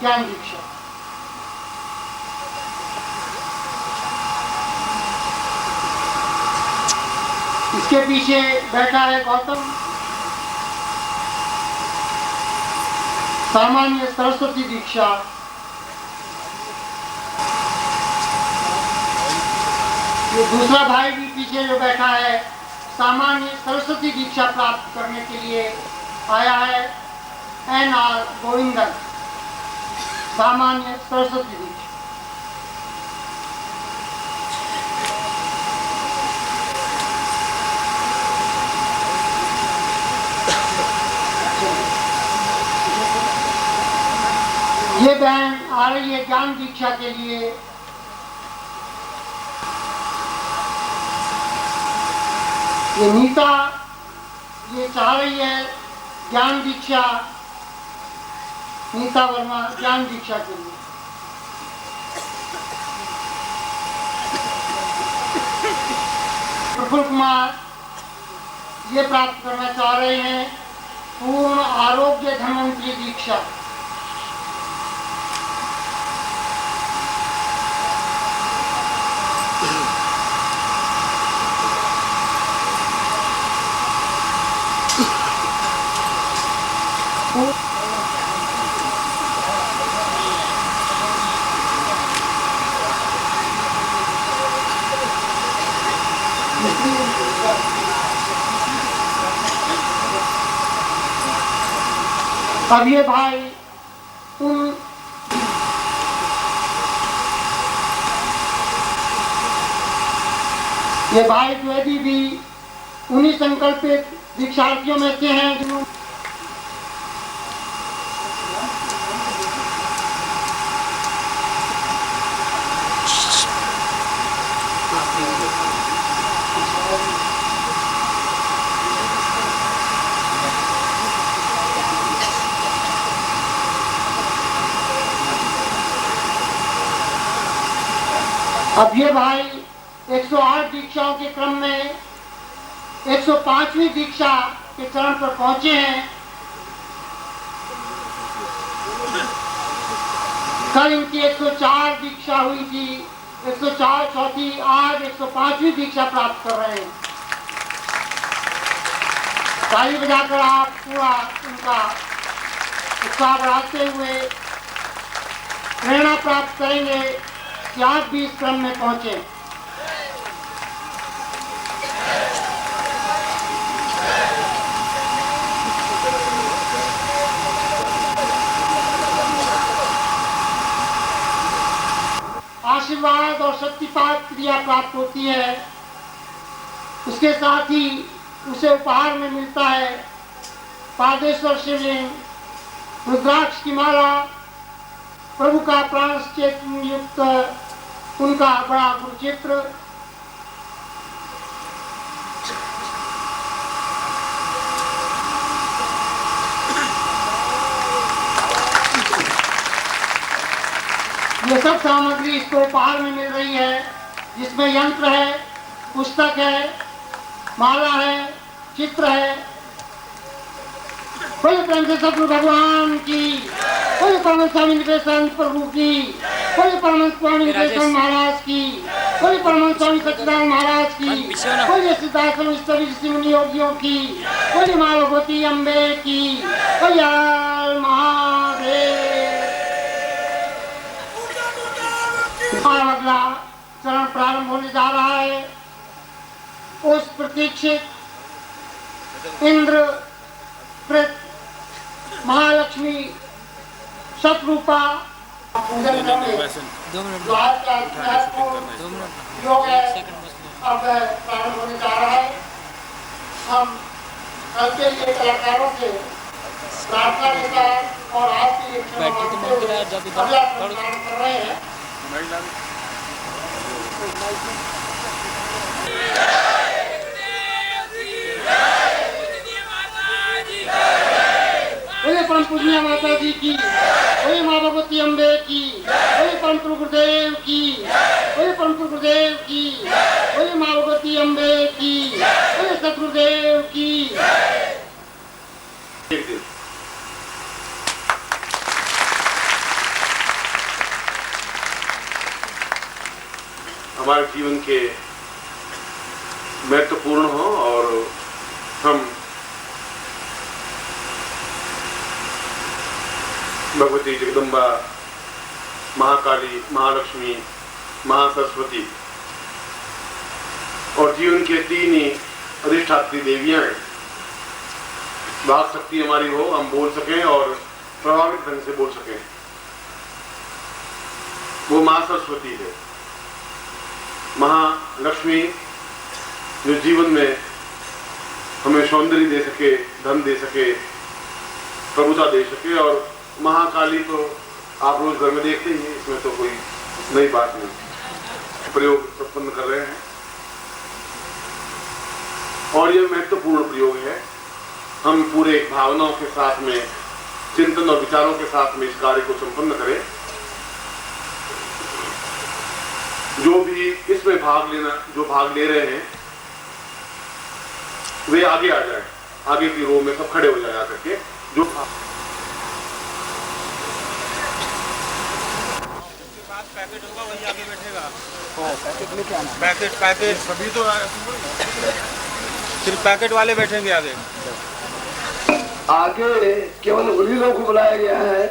ज्ञान दीक्षा। इसके पीछे बैठा है गौतम, सामान्य सरस्वती दीक्षा। ये दूसरा भाई भी पीछे जो बैठा है, सामान्य सरस्वती दीक्षा प्राप्त करने के लिए आया है, NR गोविंदन, सामान्य सरस्वती दीक्षा। ये बहन आ रही है ज्ञान दीक्षा के लिए। ये नीता, ये चाह रही है ज्ञान दीक्षा, नीता वर्मा ज्ञान दीक्षा के लिए। प्रफुल्ल कुमार ये प्राप्त करना चाह रहे हैं पूर्ण आरोग्य धन्वंतरी दीक्षा। अब ये भाई ये भाई द्विवेदी भी उन्हीं संकल्पित दीक्षार्थियों में से हैं जो अब ये भाई 108 दीक्षाओं के क्रम में 105वीं दीक्षा के चरण पर पहुंचे हैं। कल इनकी 104 दीक्षा हुई थी, 104 चौथी, आज 105वीं दीक्षा प्राप्त कर रहे हैं। ताली बजाकर आप पूरा उनका उत्साह बढ़ाते हुए प्रेरणा प्राप्त करेंगे कि आप भी इस क्रम में पहुंचे। आशीर्वाद और शक्तिपात क्रिया प्राप्त होती है, उसके साथ ही उसे उपहार में मिलता है पादेश्वर शिवलिंग, रुद्राक्ष की माला, प्रभु का प्राण चेतन युक्त उनका बड़ा गुरुचित्र। ये सब सामग्री इसको उपहार में मिल रही है, जिसमें यंत्र है, पुस्तक है, माला है, चित्र है। बोले प्रेम से सतगुरु भगवान की, बोले परम स्वामी निवेशानंद प्रभु की, बोले परम स्वामी निवेशानंद महाराज की, बोले परम स्वामी सच्चिदानंद महाराज की, बोले सिद्धाश्रम ईश्वरी ऋषि मुनि योगियों की, बोले माँ भगवती अम्बे की, बोले महादेव। अगला चरण प्रारंभ होने जा रहा है। उस प्रतीक्षित इंद्र कृत महालक्ष्मी शतरूपा पूजन योग अब प्रारंभ होने जा रहा है। हम कल के लिए कलाकारों से प्रार्थना लेकर और आज की अगला प्रारंभ कर रहे हैं। बोले परम पूजनीय माता जी की, बोले माँ भगवती अम्बे की, बोले परम गुरुदेव की, बोले परम गुरुदेव की, बोले माँ भगवती अम्बे की, बोले सतगुरुदेव की। हमारे जीवन के महत्वपूर्ण हो और हम भगवती जगदम्बा, महाकाली, महालक्ष्मी, महासरस्वती और जीवन के तीन ही अधिष्ठात्री देवियां हैं। वाक शक्ति हमारी हो, हम बोल सकें और प्रभावित ढंग से बोल सकें, वो मां सरस्वती है। महालक्ष्मी जो जीवन में हमें सौंदर्य दे सके, धन दे सके, प्रभुता दे सके, और महाकाली तो आप रोज घर में देखते ही हैं, इसमें तो कोई नई बात नहीं। प्रयोग संपन्न कर रहे हैं और यह महत्वपूर्ण प्रयोग है। हम पूरे भावनाओं के साथ में, चिंतन और विचारों के साथ में इस कार्य को संपन्न करें। जो भी इसमें जो भाग ले रहे हैं वे आगे आ जाए, आगे की रो में सब खड़े हो जाए आकर के। जो पैकेट होगा वही आगे बैठेगा। पैकेट लेके आना। पैकेट सभी तो सिर्फ पैकेट वाले बैठेंगे आगे। आगे केवल उन्हीं लोगों को बुलाया गया है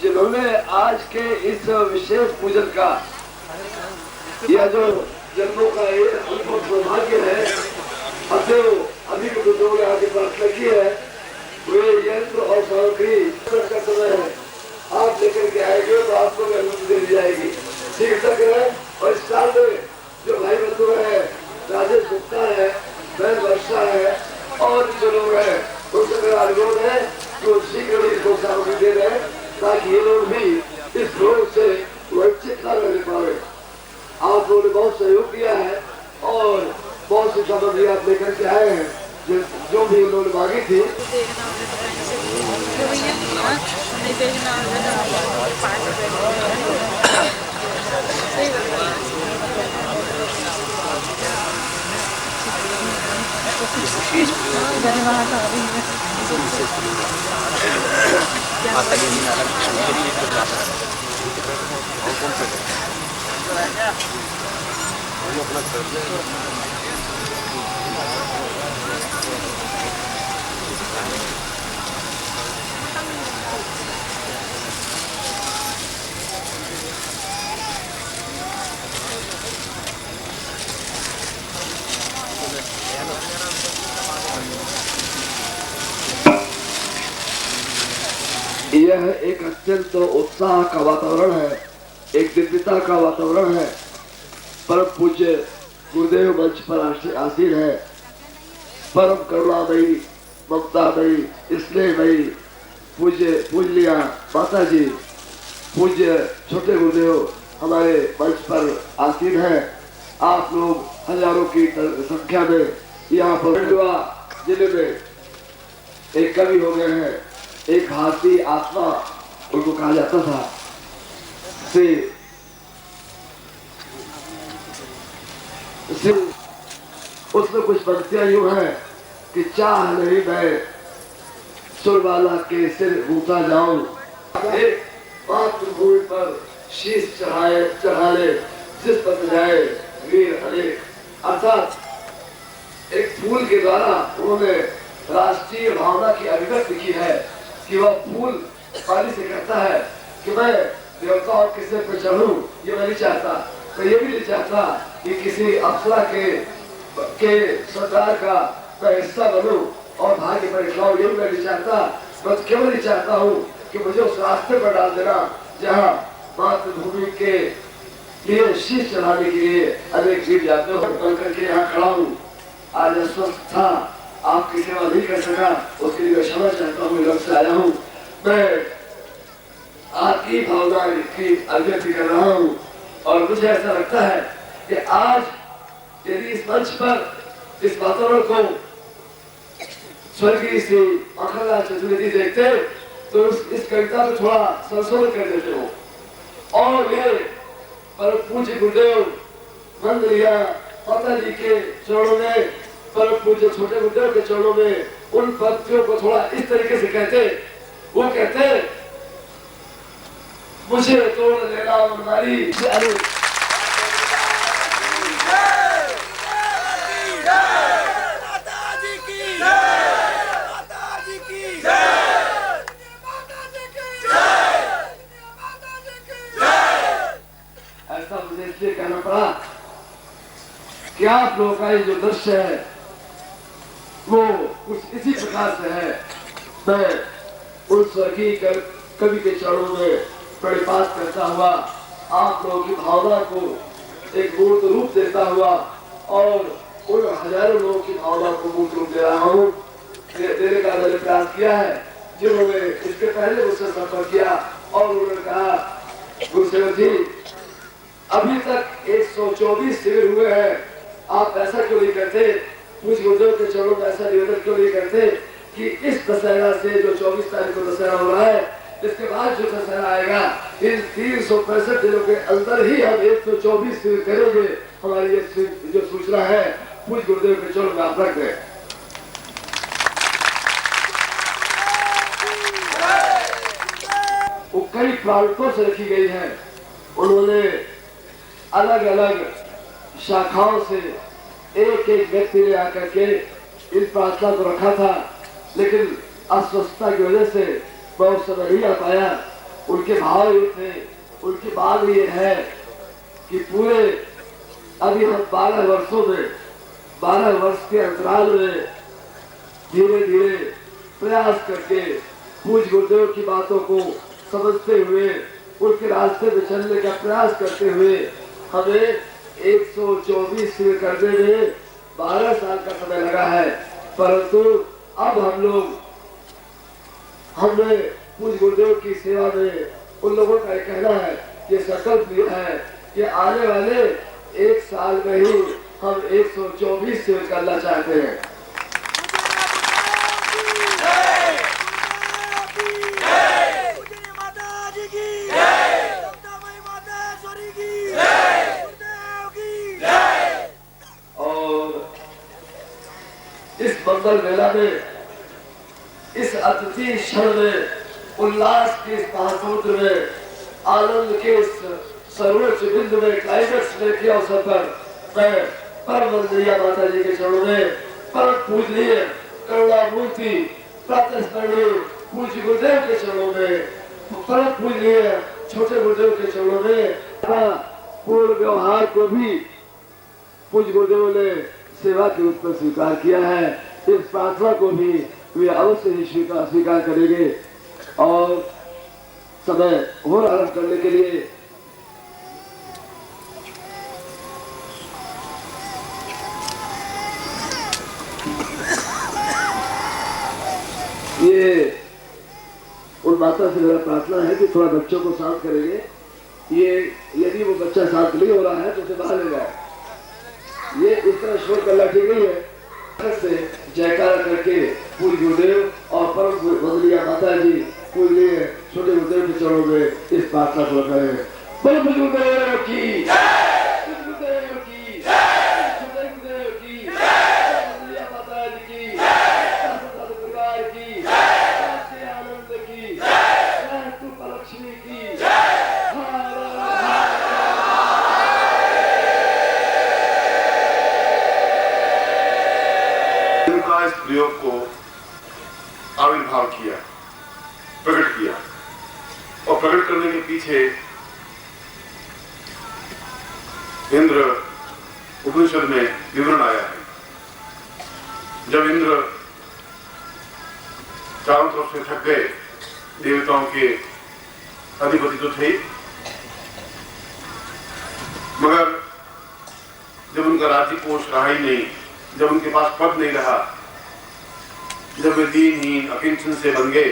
जिन्होंने आज के इस विशेष पूजन का, यह जो जन्मों का ये अनुभव सौभाग्य है, अतएव अभी जो आगे प्रार्थना की है वे यंत्र और सामग्री का समय है, आप लेकर के आएंगे तो आपको भी अनुमति दे दी जाएगी। ठीक तक है। और इस साल में जो भाई बंधु है, राजेश गुप्ता है, बहन वर्षा है और जो लोग है उनसे मेरा अनुरोध है कि शीघ्र ही इसको सामग्री दे रहे हैं ताकि ये लोग भी इस रोग से वंचित न रहने पाए। आप लोगों ने बहुत सहयोग किया है और बहुत सी सामग्री आप लेकर के आए हैं जो भी उन्होंने मांगी थी। यह एक अत्यंत उत्साह का वातावरण है, एक दिव्यता का वातावरण है। परम पूज्य गुरुदेव मंच पर आसीन है। परम करुणामयी, ममतामयी, स्नेहमयी पूज्य माता जी, पूज्य छोटे गुरुदेव हमारे मंच पर आसीन है। आप लोग हजारों की संख्या में यहाँ पर जिले में एक कवि हो गए हैं, एक भारतीय आत्मा उनको कहा जाता था। उसमें कुछ पंक्तियां यूं हैं कि चाह नहीं मैं सुरबाला के सिर घूटा जाऊं, एक मातृभूमि पर शीश चढ़ाने जिस पर जाए वीर अनेक। अर्थात एक फूल के द्वारा उन्होंने राष्ट्रीय भावना की अभिव्यक्ति की है कि वह फूल पानी से कहता है कि मैं देवताओं के सिर पर चढ़ूं, ये मैं नहीं चाहता। तो ये भी नहीं चाहता कि किसी अप्सरा के सरकार का मैं हिस्सा बनूं और भाग्य पर इकलाऊं, ये भी मैं नहीं चाहता। मैं केवल ही चाहता हूँ कि मुझे उस रास्ते पर डाल देना जहाँ मातृभूमि के लिए शीश चढ़ाने के लिए अनेक जीव जाते हो। करके यहाँ खड़ा हूँ, आज अस्वस्थ था, आपकी सेवा नहीं कर सका, उसके लिए क्षमा चाहता हूँ। लग से आया हूँ, मैं आपकी भावना की अभिव्यक्ति कर रहा हूँ और मुझे ऐसा लगता है कि आज यदि इस मंच पर इस वातावरण को स्वर्गीय श्री माखनलाल चतुर्वेदी देखते तो इस कविता में थोड़ा संशोधन कर देते हो और ये परम पूज्य गुरुदेव मंदिरिया माता जी के चरणों में, परम पूज्य छोटे गुरुदेव के चरणों में उन पंक्तियों को थोड़ा इस तरीके से कहते। वो कहते मुझे तोड़ लेना उन्मारी इसलिए कहना पड़ा कि आप लोगों का ये जो दृश्य है वो कुछ इसी प्रकार से है। मैं उन स्वर्गीय कवि के चरणों में प्रणिपात करता हुआ आप लोगों की भावना को एक मूर्त रूप देता हुआ और उन हजारों लोगों की भावना को मूर्त रूप दे रहा हूँ, देने का मैंने प्रयास किया है, जिन्होंने इसके पहले मुझसे संपर्क किया और उन्होंने कहा गुरुसेवक जी अभी तक 124 शिविर हुए हैं, आप ऐसा क्यों नहीं करते, मुझ गुरुदेव के चरणों में ऐसा निवेदन क्यों नहीं करते कि इस दशहरा से जो 24 तारीख को दशहरा हो रहा है, इसके बाद जो दशहरा आएगा इन 365 दिनों के अंदर ही हम 124 शिविर करेंगे। हमारी ये जो सूचना है पूज्य गुरुदेव के चरणों में आप रख दें। वो कई प्रारूपों से रखी गई है, उन्होंने अलग अलग शाखाओं से एक एक व्यक्ति ने आकर के इस प्रार्थना को रखा था, लेकिन अस्वस्थता की वजह से मैं उस समय नहीं आ पाया। उनके भाव ये थे, उनकी बात ये है कि पूरे अभी हम 12 वर्षों में 12 वर्ष के अंतराल में धीरे धीरे प्रयास करके पूज्य गुरुदेव की बातों को समझते हुए उनके रास्ते में चलने का प्रयास करते हुए हमें 124 शिविर करने में 12 साल का समय लगा है, परंतु अब हमने पूज्य गुरुदेव की सेवा में उन लोगों का कहना है, ये संकल्प लिया है कि आने वाले 1 साल में ही हम 124 शिविर करना चाहते हैं। इस मंगल मेला में इस अतिथि क्षण में उल्लास के इस महासमुद्र में आनंद के इस सर्वोच्च बिंदु में क्लाइमेक्स में के अवसर पर मैं परम वंदनीय माता जी के चरणों में परम पूजनीय करुणामूर्ति प्रातस्मरणीय पूज्य गुरुदेव के चरणों में परम पूजनीय छोटे गुरुदेव के चरणों में पूर्ण व्यवहार को भी पूज्य गुरुदेव ने सेवा के रूप में स्वीकार किया है। इस प्रार्थना को भी वे अवश्य ही स्वीकार करेंगे और समय और आरंभ करने के लिए ये उन माता से मेरा प्रार्थना है कि थोड़ा बच्चों को शांत करेंगे। ये यदि वो बच्चा शांत नहीं हो रहा है तो उसे बाहर ले जाए। ये इस तरह शोर करना ठीक नहीं है। से जयकारा करके पूज्य गुरुदेव और परम वंदनीय माता जी पूज्य छोटे गुरुदेव के चरणों में इस प्रार्थना को करें। बड़े पूज्य गुरुदेव की गुरुदेव की छोटे गुरुदेव की वंदनीय माता जी की परिवार की आनंद की लक्ष्मी की इस प्रयोग को आविर्भाव किया, प्रकट किया और प्रकट करने के पीछे इंद्र उपनिषद में विवरण आया है। जब इंद्र चारों तरफ से थक गए, देवताओं के अधिपति तो थे, मगर जब उनका राज्य कोष रहा ही नहीं, जब उनके पास पद नहीं रहा, जब वे दीनहीन अकिंचन से बन गए,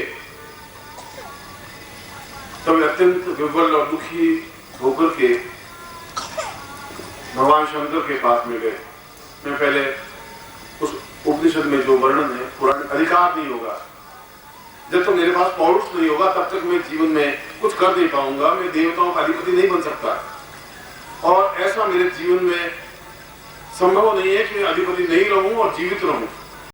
तब वे अत्यंत विवल और दुखी होकर के भगवान शंकर के पास में गए। मैं पहले उस उपनिषद में जो वर्णन है, पुराण अधिकार नहीं होगा, जब तक मेरे पास पौरुष नहीं होगा तब तक मैं जीवन में कुछ कर नहीं पाऊंगा, मैं देवताओं का अधिपति नहीं बन सकता। और ऐसा मेरे जीवन में संभव नहीं है कि मैं अधिपति नहीं रहूं और जीवित रहूं।